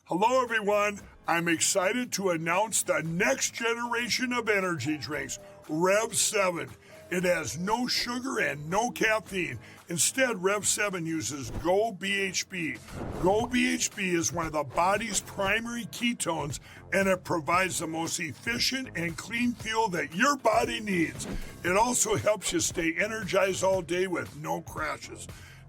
Hello, everyone. I'm excited to announce the next generation of energy drinks, Rev 7. It has no sugar and no caffeine. Instead, Rev 7 uses Go BHB. Go BHB is one of the body's primary ketones, and it provides the most efficient and clean fuel that your body needs. It also helps you stay energized all day with no crashes.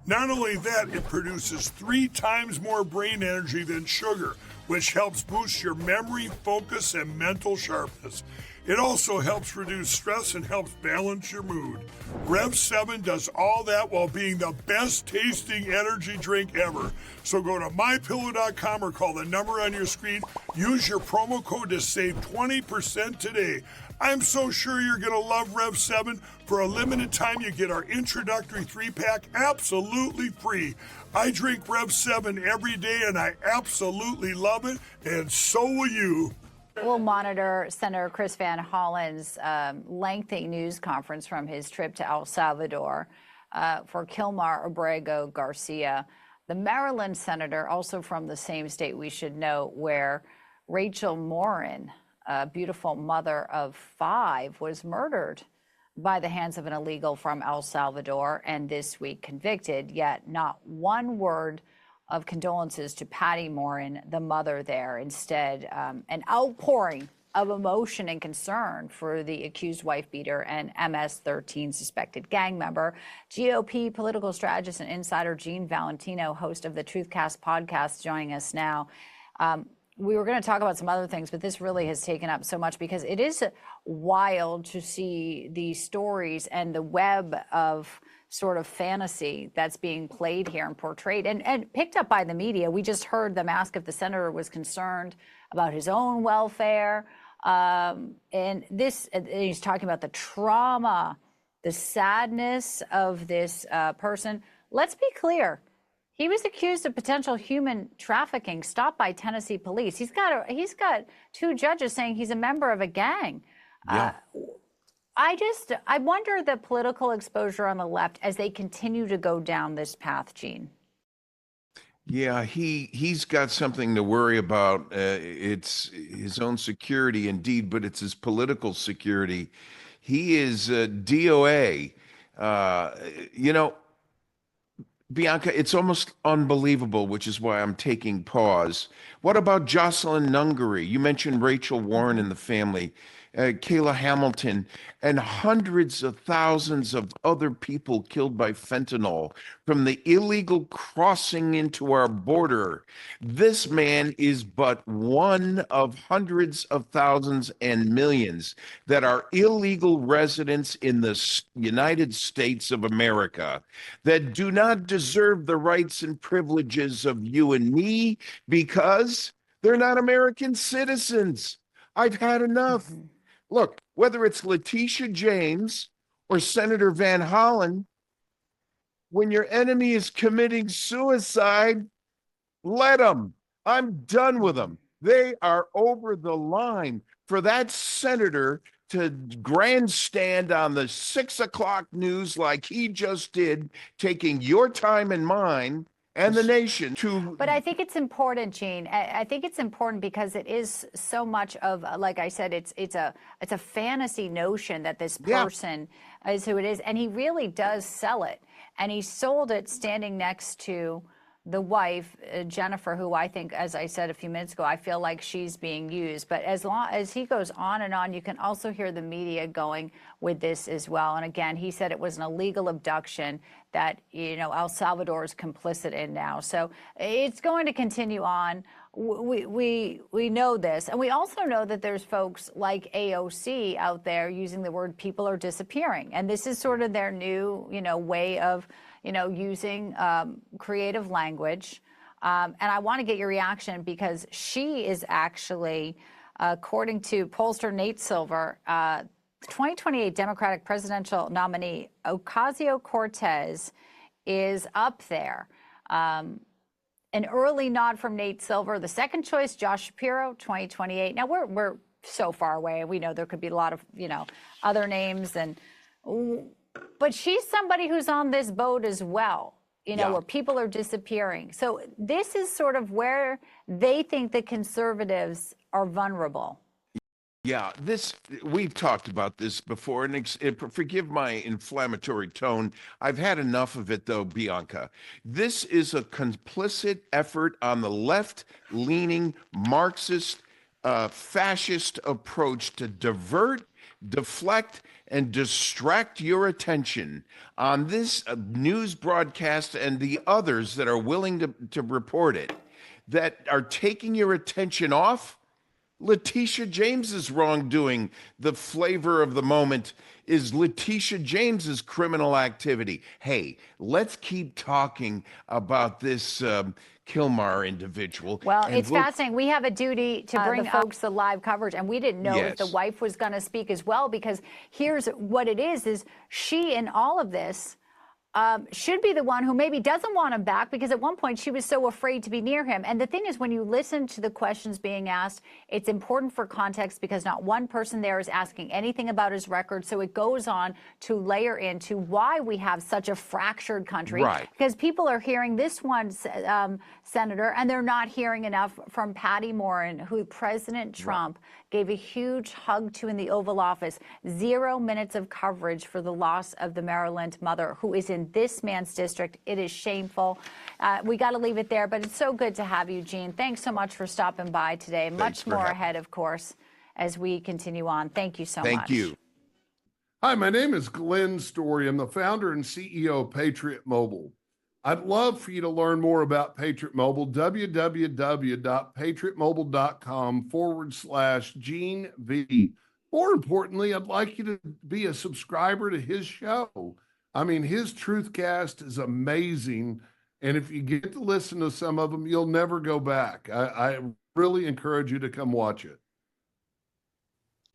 Not only that, it produces 3 times more brain energy than sugar, which helps boost your memory, focus, and mental sharpness. It also helps reduce stress and helps balance your mood. Rev 7 does all that while being the best tasting energy drink ever. So go to mypillow.com or call the number on your screen. Use your promo code to save 20% today. I'm so sure you're going to love Rev 7. For a limited time, you get our introductory 3-pack absolutely free. I drink Rev 7 every day, and I absolutely love it, and so will you. We'll monitor Senator Chris Van Hollen's lengthy news conference from his trip to El Salvador for Kilmar Garcia, the Maryland senator, also from the same state we should know, where Rachel Morin, a beautiful mother of 5, was murdered by the hands of an illegal from El Salvador, and this week convicted, yet not one word of condolences to Patty Morin, the mother there. Instead, an outpouring of emotion and concern for the accused wife beater and MS-13 suspected gang member. GOP political strategist and insider Gene Valentino, host of the Truthcast podcast, joining us now. We were going to talk about some other things, but this really has taken up so much because it is wild to see these stories and the web of sort of fantasy that's being played here and portrayed and picked up by the media. We just heard them ask if the senator was concerned about his own welfare. And he's talking about the trauma, the sadness of this person. Let's be clear. He was accused of potential human trafficking, stopped by Tennessee police. He's got 2 judges saying he's a member of a gang. Yeah. I wonder the political exposure on the left as they continue to go down this path, Gene. Yeah, he's got something to worry about. It's his own security, indeed, but it's his political security. He is DOA. Bianca, it's almost unbelievable, which is why I'm taking pause. What about Jocelyn Nungary? You mentioned Rachel Warren and the family, Kayla Hamilton, and hundreds of thousands of other people killed by fentanyl from the illegal crossing into our border. This man is but one of hundreds of thousands and millions that are illegal residents in the United States of America that do not deserve the rights and privileges of you and me because they're not American citizens. I've had enough. Mm-hmm. Look, whether it's Letitia James or Senator Van Hollen, when your enemy is committing suicide, let them. I'm done with them. They are over the line. For that senator to grandstand on the 6 o'clock news like he just did, taking your time and mine and the nation to... But I think it's important, Gene. I think it's important because it is so much of, like I said, it's a fantasy notion that this person is who it is, and he really does sell it. And he sold it standing next to the wife, Jennifer, who I think, as I said a few minutes ago, I feel like she's being used. But as long as he goes on and on, you can also hear the media going with this as well. And again, he said it was an illegal abduction that, El Salvador is complicit in now. So it's going to continue on. We know this. And we also know that there's folks like AOC out there using the word people are disappearing. And this is sort of their new, way of, using creative language. And I want to get your reaction because she is actually, according to pollster Nate Silver, 2028 Democratic presidential nominee Ocasio-Cortez is up there. An early nod from Nate Silver. The second choice, Josh Shapiro, 2028. Now we're so far away. We know there could be a lot of other names, but she's somebody who's on this boat as well. where people are disappearing. So this is sort of where they think the conservatives are vulnerable. Yeah, we've talked about this before, and forgive my inflammatory tone. I've had enough of it, though, Bianca. This is a complicit effort on the left-leaning Marxist, fascist approach to divert, deflect, and distract your attention on this news broadcast and the others that are willing to report it, that are taking your attention off Letitia James's wrongdoing. The flavor of the moment is Letitia James's criminal activity. Hey, let's keep talking about this Kilmar individual. Well, it's fascinating. We have a duty to bring folks the live coverage, and we didn't know if the wife was going to speak as well, because here's what it is she, in all of this, should be the one who maybe doesn't want him back, because at one point she was so afraid to be near him. And the thing is, when you listen to the questions being asked, it's important for context, because not one person there is asking anything about his record. So it goes on to layer into why we have such a fractured country. Right. Because people are hearing this one senator, and they're not hearing enough from Patty Morin, who President Trump gave a huge hug to in the Oval Office. 0 minutes of coverage for the loss of the Maryland mother, who is in this man's district. It is shameful. We got to leave it there, but it's so good to have you, Gene. Thanks so much for stopping by today. Much more ahead, of course, as we continue on. Thank you so much. Thank you. Hi, my name is Glenn Story. I'm the founder and CEO of Patriot Mobile. I'd love for you to learn more about Patriot Mobile, www.patriotmobile.com/Gene V. More importantly, I'd like you to be a subscriber to his show. I mean, his Truthcast is amazing. And if you get to listen to some of them, you'll never go back. I really encourage you to come watch it.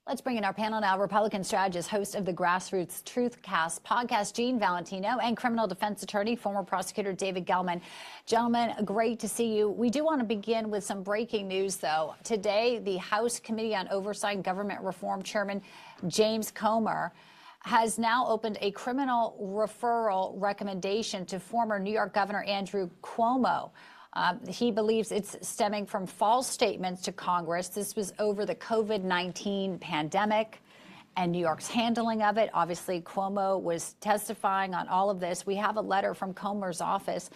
Let's bring in our panel now. Republican strategist, host of the Grassroots Truthcast podcast, Gene Valentino, and criminal defense attorney, former prosecutor David Gelman. Gentlemen, great to see you. We do want to begin with some breaking news, though. Today, the House Committee on Oversight and Government Reform Chairman James Comer has now opened a criminal referral recommendation to former New York Governor Andrew Cuomo. He believes it's stemming from false statements to Congress. This was over the COVID-19 pandemic and New York's handling of it. Obviously, Cuomo was testifying on all of this. We have a letter from Comer's office,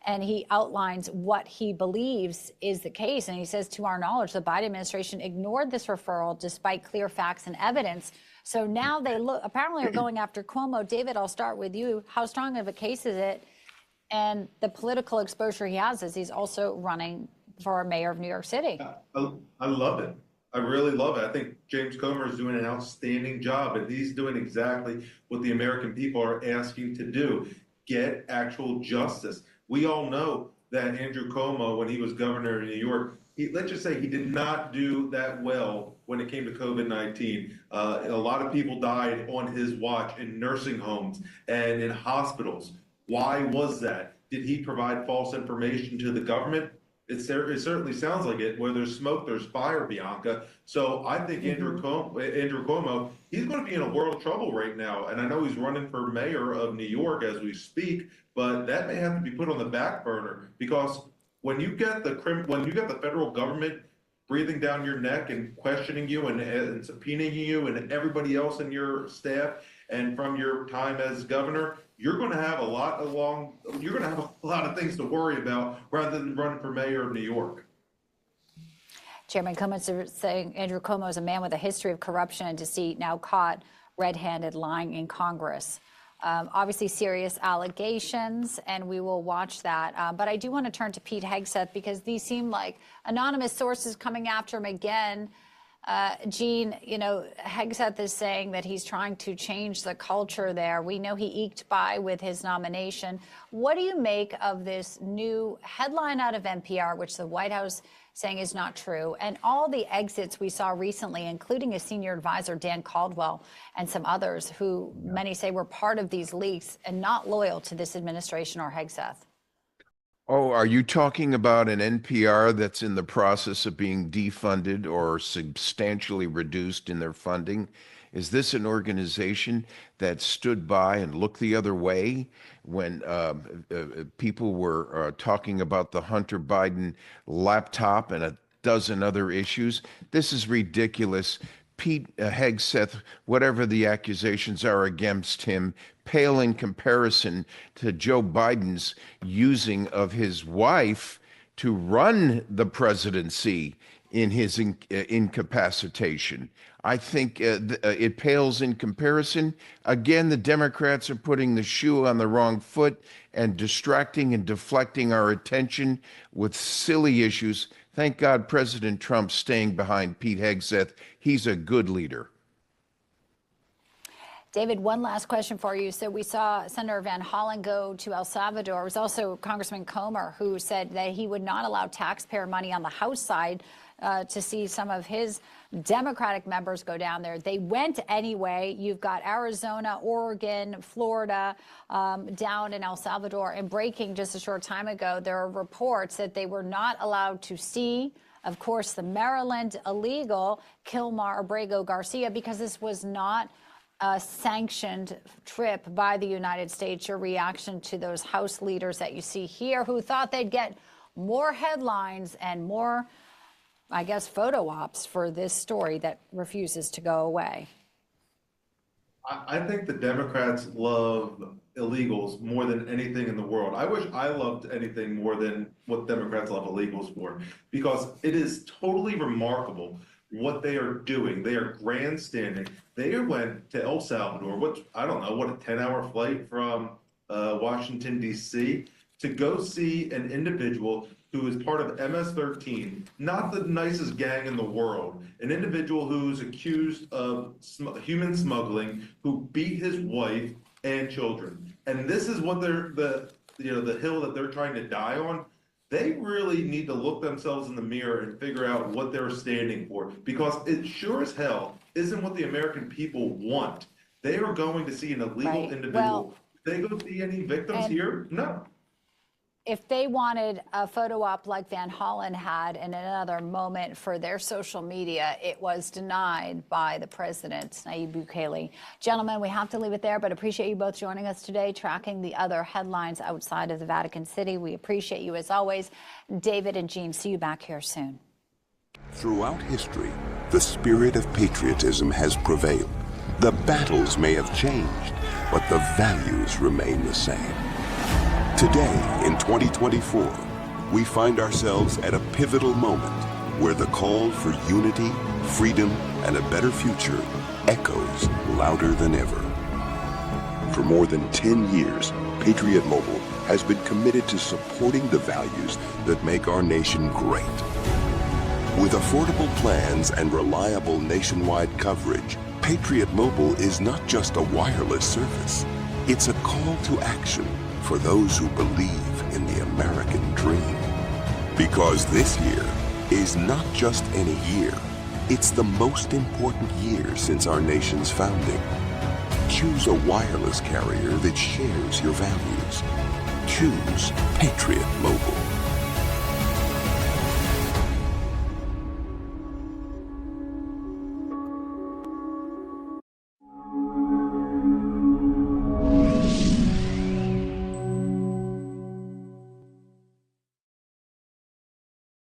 and he outlines what he believes is the case. And he says, to our knowledge, the Biden administration ignored this referral despite clear facts and evidence. So now they apparently are going after Cuomo. David, I'll start with you. How strong of a case is it? And the political exposure he has as he's also running for mayor of New York City. I love it. I really love it. I think James Comer is doing an outstanding job, and he's doing exactly what the American people are asking to do: get actual justice. We all know that Andrew Cuomo, when he was governor of New York, let's just say he did not do that well when it came to COVID-19. A lot of people died on his watch in nursing homes and in hospitals. Why was that? Did he provide false information to the government? It certainly sounds like it. Where there's smoke, there's fire, Bianca. So I think Andrew Cuomo, he's going to be in a world of trouble right now. And I know he's running for mayor of New York as we speak, but that may have to be put on the back burner, because when you get the federal government breathing down your neck and questioning you and subpoenaing you and everybody else in your staff, and from your time as governor, you're going to have a lot of things to worry about rather than running for mayor of New York. Chairman Cummings is saying Andrew Cuomo is a man with a history of corruption and deceit, now caught red-handed lying in Congress. Obviously serious allegations, and we will watch that. But I do want to turn to Pete Hegseth, because these seem like anonymous sources coming after him again. Gene, Hegseth is saying that he's trying to change the culture there. We know he eked by with his nomination. What do you make of this new headline out of NPR, which the White House saying is not true, and all the exits we saw recently, including a senior advisor, Dan Caldwell, and some others who many say were part of these leaks and not loyal to this administration or Hegseth? Oh, are you talking about an NPR that's in the process of being defunded or substantially reduced in their funding? Is this an organization that stood by and looked the other way when people were talking about the Hunter Biden laptop and a dozen other issues? This is ridiculous. Pete Hegseth, whatever the accusations are against him, pale in comparison to Joe Biden's using of his wife to run the presidency in his incapacitation. I think it pales in comparison. Again, the Democrats are putting the shoe on the wrong foot and distracting and deflecting our attention with silly issues. Thank God President Trump's staying behind Pete Hegseth. He's a good leader. David, one last question for you. So we saw Senator Van Hollen go to El Salvador. It was also Congressman Comer who said that he would not allow taxpayer money on the House side to see some of his Democratic members go down there. They went anyway. You've got Arizona, Oregon, Florida, down in El Salvador. And breaking just a short time ago, there are reports that they were not allowed to see, of course, the Maryland illegal Kilmar Garcia, because this was not a sanctioned trip by the United States. Your reaction to those House leaders that you see here who thought they'd get more headlines and more, I guess, photo ops for this story that refuses to go away? I think the Democrats love illegals more than anything in the world. I wish I loved anything more than what Democrats love illegals for, because it is totally remarkable what they are doing. They are grandstanding. They went to El Salvador, what, I don't know, what, a 10-hour flight from Washington, D.C., to go see an individual who is part of MS-13, not the nicest gang in the world, an individual who's accused of human smuggling, who beat his wife and children. And this is what the hill that they're trying to die on. They really need to look themselves in the mirror and figure out what they're standing for, because it sure as hell isn't what the American people want. They are going to see an illegal individual. Well, they go see any victims here? No. If they wanted a photo op like Van Hollen had in another moment for their social media, it was denied by the president, Nayib Bukele. Gentlemen, we have to leave it there, but appreciate you both joining us today, tracking the other headlines outside of the Vatican City. We appreciate you as always. David and Jean, see you back here soon. Throughout history, the spirit of patriotism has prevailed. The battles may have changed, but the values remain the same. Today, in 2024, we find ourselves at a pivotal moment where the call for unity, freedom, and a better future echoes louder than ever. For more than 10 years, Patriot Mobile has been committed to supporting the values that make our nation great. With affordable plans and reliable nationwide coverage, Patriot Mobile is not just a wireless service. It's a call to action for those who believe in the American dream. Because this year is not just any year, it's the most important year since our nation's founding. Choose a wireless carrier that shares your values. Choose Patriot Mobile.